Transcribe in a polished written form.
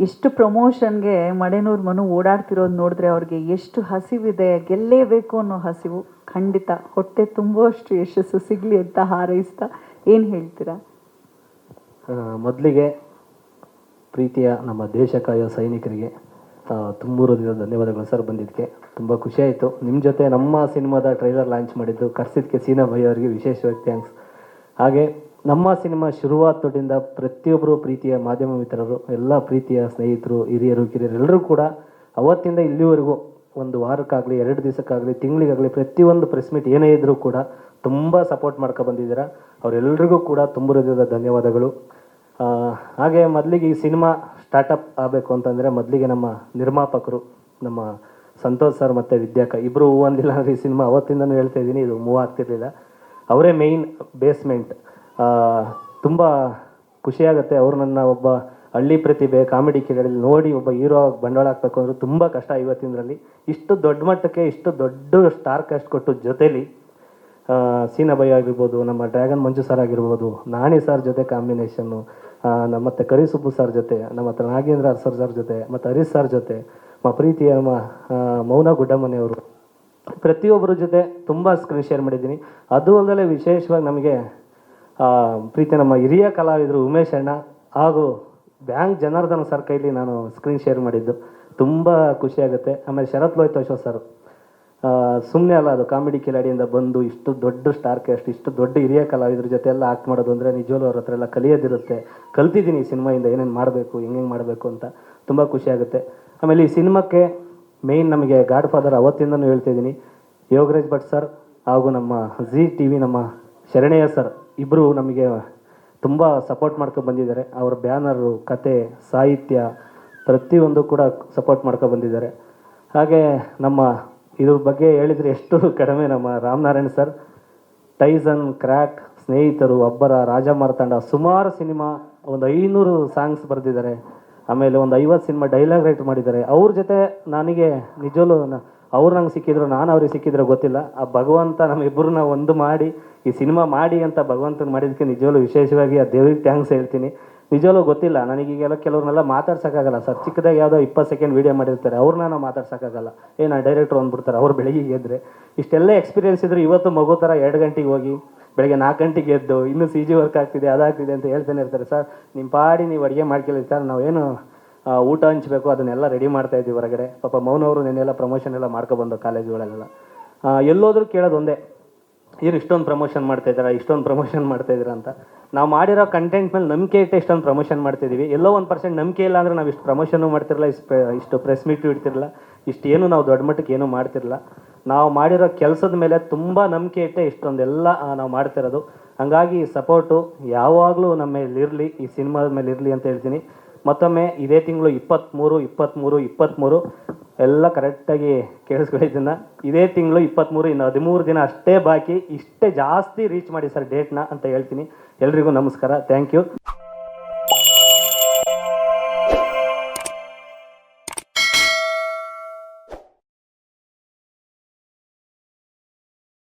ಇಷ್ಟು ಪ್ರಮೋಷನ್ಗೆ ಮಡೆನೂರು ಮನು ಓಡಾಡ್ತಿರೋದು ನೋಡಿದ್ರೆ ಅವ್ರಿಗೆ ಎಷ್ಟು ಹಸಿವಿದೆ, ಗೆಲ್ಲೇಬೇಕು ಅನ್ನೋ ಹಸಿವು. ಖಂಡಿತ ಹೊಟ್ಟೆ ತುಂಬುವಷ್ಟು ಯಶಸ್ಸು ಸಿಗಲಿ ಅಂತ ಹಾರೈಸ್ತಾ ಏನು ಹೇಳ್ತೀರಾ? ಮೊದಲಿಗೆ ಪ್ರೀತಿಯ ನಮ್ಮ ದೇಶ ಕಾಯೋ ಸೈನಿಕರಿಗೆ ತುಂಬ ಧನ್ಯವಾದಗಳು ಸರ್. ಬಂದಿದ್ದಕ್ಕೆ ತುಂಬ ಖುಷಿಯಾಯಿತು. ನಿಮ್ಮ ಜೊತೆ ನಮ್ಮ ಸಿನಿಮಾದ ಟ್ರೈಲರ್ ಲಾಂಚ್ ಮಾಡಿದ್ದು ಕರ್ಸಿದ್ದಕ್ಕೆ ಸೀನಾ ಭೈ ಅವರಿಗೆ ವಿಶೇಷವಾಗಿ ಥ್ಯಾಂಕ್ಸ್. ಹಾಗೆ ನಮ್ಮ ಸಿನಿಮಾ ಶುರುವಾತದಿಂದ ಪ್ರತಿಯೊಬ್ಬರು ಪ್ರೀತಿಯ ಮಾಧ್ಯಮ ಮಿತ್ರರು, ಎಲ್ಲ ಪ್ರೀತಿಯ ಸ್ನೇಹಿತರು, ಹಿರಿಯರು, ಕಿರಿಯರು ಎಲ್ಲರೂ ಕೂಡ ಅವತ್ತಿಂದ ಇಲ್ಲಿವರೆಗೂ ಒಂದು ವಾರಕ್ಕಾಗಲಿ, 2 ದಿವಸಕ್ಕಾಗಲಿ, ತಿಂಗಳಿಗಾಗಲಿ ಪ್ರತಿಯೊಂದು ಪ್ರೆಸ್ ಮೀಟ್ ಏನೇ ಇದ್ದರೂ ಕೂಡ ತುಂಬ ಸಪೋರ್ಟ್ ಬಂದಿದ್ದೀರಾ. ಅವರೆಲ್ಲರಿಗೂ ಕೂಡ ತುಂಬ ಹೃದಯದ ಧನ್ಯವಾದಗಳು. ಹಾಗೆ ಮೊದಲಿಗೆ ಈ ಸಿನಿಮಾ ಸ್ಟಾರ್ಟಪ್ ಆಗಬೇಕು ಅಂತಂದರೆ ಮೊದಲಿಗೆ ನಮ್ಮ ನಿರ್ಮಾಪಕರು, ನಮ್ಮ ಸಂತೋಷ್ ಸರ್ ಮತ್ತು ವಿದ್ಯಾಕ ಇಬ್ಬರು ಹೂ ಅಂದಿಲ್ಲ ಅಂದರೆ ಈ ಸಿನಿಮಾ ಅವತ್ತಿಂದನೂ ಹೇಳ್ತಾ ಇದ್ದೀನಿ, ಇದು ಮೂವ್ ಆಗ್ತಿರ್ಲಿಲ್ಲ. ಅವರೇ ಮೇಯ್ನ್ ಬೇಸ್ಮೆಂಟ್. ತುಂಬ ಖುಷಿಯಾಗುತ್ತೆ. ಅವರು ನನ್ನ ಒಬ್ಬ ಹಳ್ಳಿ ಪ್ರತಿಭೆ ಕಾಮಿಡಿ ಕಿಲಾಡಿಯಲ್ಲಿ ನೋಡಿ ಒಬ್ಬ ಹೀರೋ ಬಂಡವಾಳ ಹಾಕಬೇಕು ಅಂದ್ರೆ ತುಂಬ ಕಷ್ಟ. ಇವತ್ತಿನರಲ್ಲಿ ಇಷ್ಟು ದೊಡ್ಡ ಮಟ್ಟಕ್ಕೆ ಇಷ್ಟು ದೊಡ್ಡ ಸ್ಟಾರ್ ಕಾಸ್ಟ್ ಕೊಟ್ಟು ಜೊತೇಲಿ ಸೀನಾ ಭೈ ಆಗಿರ್ಬೋದು, ನಮ್ಮ ಡ್ರ್ಯಾಗನ್ ಮಂಜು ಸರ್ ಆಗಿರ್ಬೋದು, ನಾಣಿ ಸರ್ ಜೊತೆ ಕಾಂಬಿನೇಷನ್ನು, ಮತ್ತು ಕರಿಸುಬ್ಬು ಸರ್ ಜೊತೆ, ನಮ್ಮ ಹತ್ರ ನಾಗೇಂದ್ರ ಸರ್ ಜೊತೆ, ಮತ್ತು ಹರೀಶ್ ಸರ್ ಜೊತೆ, ಪ್ರೀತಿಯ ಮೌನ ಗುಡ್ಡಮನೆಯವರು, ಪ್ರತಿಯೊಬ್ಬರ ಜೊತೆ ತುಂಬ ಸ್ಕ್ರೀನ್ ಶೇರ್ ಮಾಡಿದ್ದೀನಿ. ಅದು ಅಲ್ಲದೆ ವಿಶೇಷವಾಗಿ ನಮಗೆ ಪ್ರೀತಿ ನಮ್ಮ ಹಿರಿಯ ಕಲಾವಿದರು ಉಮೇಶ್ ಅಣ್ಣ ಹಾಗೂ ಬ್ಯಾಂಕ್ ಜನಾರ್ದನ್ ಸರ್ ಕೈಲಿ ನಾನು ಸ್ಕ್ರೀನ್ ಶೇರ್ ಮಾಡಿದ್ದು ತುಂಬ ಖುಷಿಯಾಗುತ್ತೆ. ಆಮೇಲೆ ಶರತ್ ಲೋಹಿತ್ ಸರ್ ಸುಮ್ಮನೆ ಅಲ್ಲ, ಅದು ಕಾಮಿಡಿ ಕಿಲಾಡಿಯಿಂದ ಬಂದು ಇಷ್ಟು ದೊಡ್ಡ ಸ್ಟಾರ್ ಕ್ಯಾಸ್ಟ್, ಇಷ್ಟು ದೊಡ್ಡ ಹಿರಿಯ ಕಲಾವಿದ್ರ ಜೊತೆ ಎಲ್ಲ ಆ್ಯಕ್ಟ್ ಮಾಡೋದು ಅಂದರೆ ನಿಜವಲ್ಲೂ ಅವ್ರ ಹತ್ರ ಎಲ್ಲ ಕಲಿಯೋದಿರುತ್ತೆ. ಕಲ್ತಿದ್ದೀನಿ ಈ ಸಿನಿಮಾಯಿಂದ ಏನೇನು ಮಾಡಬೇಕು, ಹೆಂಗೆ ಮಾಡಬೇಕು ಅಂತ ತುಂಬ ಖುಷಿಯಾಗುತ್ತೆ. ಆಮೇಲೆ ಈ ಸಿನಿಮಾಕ್ಕೆ ಮೇಯ್ನ್ ನಮಗೆ ಗಾಡ್ ಫಾದರ್ ಅವತ್ತಿಂದನೂ ಹೇಳ್ತಿದ್ದೀನಿ, ಯೋಗರಾಜ್ ಭಟ್ ಸರ್ ಹಾಗೂ ನಮ್ಮ ಜಿ TV ನಮ್ಮ ಶರಣಯ್ಯ ಸರ್ ಇಬ್ಬರು ನಮಗೆ ತುಂಬ ಸಪೋರ್ಟ್ ಬಂದಿದ್ದಾರೆ. ಅವರ ಬ್ಯಾನರು, ಕತೆ, ಸಾಹಿತ್ಯ ಪ್ರತಿಯೊಂದು ಕೂಡ ಸಪೋರ್ಟ್ ಬಂದಿದ್ದಾರೆ. ಹಾಗೆ ನಮ್ಮ ಇದ್ರ ಬಗ್ಗೆ ಹೇಳಿದರೆ ಎಷ್ಟು ಕಡಿಮೆ. ನಮ್ಮ ರಾಮನಾರಾಯಣ್ ಸರ್ ಟೈಸನ್, ಕ್ರ್ಯಾಕ್, ಸ್ನೇಹಿತರು, ಅಬ್ಬರ, ರಾಜ ಮಾರ್ತಾಂಡ ಸುಮಾರು ಸಿನಿಮಾ, ಒಂದು 500 ಸಾಂಗ್ಸ್ ಬರೆದಿದ್ದಾರೆ. ಆಮೇಲೆ ಒಂದು 50 ಸಿನಿಮಾ ಡೈಲಾಗ್ ರೈಟ್ ಮಾಡಿದ್ದಾರೆ. ಅವ್ರ ಜೊತೆ ನನಗೆ ನಿಜವಲ್ಲೂ ಅವ್ರು ನಂಗೆ ಸಿಕ್ಕಿದ್ರು, ನಾನು ಅವ್ರಿಗೆ ಸಿಕ್ಕಿದ್ರೆ ಗೊತ್ತಿಲ್ಲ. ಆ ಭಗವಂತ ನಮ್ಮಿಬ್ಬರನ್ನ ಒಂದು ಮಾಡಿ ಈ ಸಿನಿಮಾ ಮಾಡಿ ಅಂತ ಭಗವಂತನ ಮಾಡಿದ್ದಕ್ಕೆ ನಿಜವಲ್ಲೂ ವಿಶೇಷವಾಗಿ ಆ ದೇವ್ರಿಗೆ ಥ್ಯಾಂಕ್ಸ್ ಹೇಳ್ತೀನಿ. ನಿಜವಲ್ಲೂ ಗೊತ್ತಿಲ್ಲ ನನಗೀಗೆಲ್ಲ ಕೆಲವ್ರನ್ನೆಲ್ಲ ಮಾತಾಡ್ಸೋಕ್ಕಾಗಲ್ಲ ಸರ್. ಚಿಕ್ಕದಾಗಿ ಯಾವುದೋ 20 ಸೆಕೆಂಡ್ ವೀಡಿಯೋ ಮಾಡಿರ್ತಾರೆ, ಅವ್ರನ್ನ ನಾವು ಮಾತಾಡ್ಸೋಕ್ಕಾಗಲ್ಲ. ನಾನು ಡೈರೆಕ್ಟ್ರು ಅಂದ್ಬಿಡ್ತಾರೆ, ಅವ್ರು ಬೆಳಗ್ಗೆ ಎದ್ದರೆ. ಇಷ್ಟೆಲ್ಲ ಎಕ್ಸ್ಪೀರಿಯೆನ್ಸ್ ಇದ್ದರೆ ಇವತ್ತು ಮಗು ಥರ 2 ಗಂಟೆಗೆ ಹೋಗಿ ಬೆಳಗ್ಗೆ 4 ಗಂಟೆಗೆ ಎದ್ದು ಇನ್ನೂ CG ವರ್ಕ್ ಆಗ್ತಿದೆ, ಅದಾಗ್ತಿದೆ ಅಂತ ಹೇಳ್ತಾನೆ ಇರ್ತಾರೆ. ಸರ್ ನಿಮ್ಮ ಪಾಡಿ ನೀವು ಅಡುಗೆ ಮಾಡ್ಕೊಳ್ಳಿ ಸರ್, ನಾವೇನು ಊಟ ಹಂಚಬೇಕು ಅದನ್ನೆಲ್ಲ ರೆಡಿ ಮಾಡ್ತಾ ಇದ್ದೀವಿ ಹೊರಗಡೆ. ಪಾಪ ಮೌನವರು ನೆನ್ನೆಲ್ಲ ಪ್ರಮೋಷನ್ ಎಲ್ಲ ಮಾಡ್ಕೊಬಂದು ಕಾಲೇಜುಗಳೆಲ್ಲ ಎಲ್ಲೋದ್ರೂ ಕೇಳೋದು ಒಂದೇ, ಇಷ್ಟೊಂದು ಪ್ರಮೋಷನ್ ಮಾಡ್ತಾಯಿದ್ದೀರಾ, ಇಷ್ಟೊಂದು ಪ್ರಮೋಷನ್ ಮಾಡ್ತಾಯಿದ್ದೀರಾ ಅಂತ. ನಾವು ಮಾಡಿರೋ ಕಂಟೆಂಟ್ ಮೇಲೆ ನಂಬಿಕೆ ಇಟ್ಟು ಇಷ್ಟೊಂದು ಪ್ರಮೋಷನ್ ಮಾಡ್ತಿದ್ದೀವಿ. ಎಲ್ಲೋ 1% ನಂಬಿಕೆ ಇಲ್ಲ ಅಂದರೆ ನಾವು ಇಷ್ಟು ಪ್ರಮೋಷನ್ನು ಮಾಡ್ತಿರಲ್ಲ, ಇಷ್ಟು ಪ್ರೆಸ್ ಮೀಟು ಇಡ್ತಿರಲ್ಲ, ಇಷ್ಟೇನು ನಾವು ದೊಡ್ಡ ಮಟ್ಟಕ್ಕೆ ಏನೂ ಮಾಡ್ತಿರಲ್ಲ. ನಾವು ಮಾಡಿರೋ ಕೆಲಸದ ಮೇಲೆ ತುಂಬ ನಂಬಿಕೆ ಇಟ್ಟೆ ಇಷ್ಟೊಂದೆಲ್ಲ ನಾವು ಮಾಡ್ತಿರೋದು. ಹಾಗಾಗಿ ಸಪೋರ್ಟು ಯಾವಾಗಲೂ ನಮ್ಮ ಮೇಲೆ ಇರಲಿ, ಈ ಸಿನಿಮಾದ ಮೇಲೆ ಇರಲಿ ಅಂತ ಹೇಳ್ತೀನಿ. ಮತ್ತೊಮ್ಮೆ ಇದೇ ತಿಂಗಳು 23 ಎಲ್ಲ ಕರೆಕ್ಟಾಗಿ ಕೇಳಿಸ್ಕೊಳ್ಳಿದ್ದನ್ನು. ಇದೇ ತಿಂಗಳು 23, ಇನ್ನು 13 ದಿನ ಅಷ್ಟೇ ಬಾಕಿ. ಇಷ್ಟೇ ಜಾಸ್ತಿ ರೀಚ್ ಮಾಡಿ ಸರ್ ಡೇಟ್ನ ಅಂತ ಹೇಳ್ತೀನಿ. ಎಲ್ರಿಗೂ ನಮಸ್ಕಾರ, ಥ್ಯಾಂಕ್ ಯು.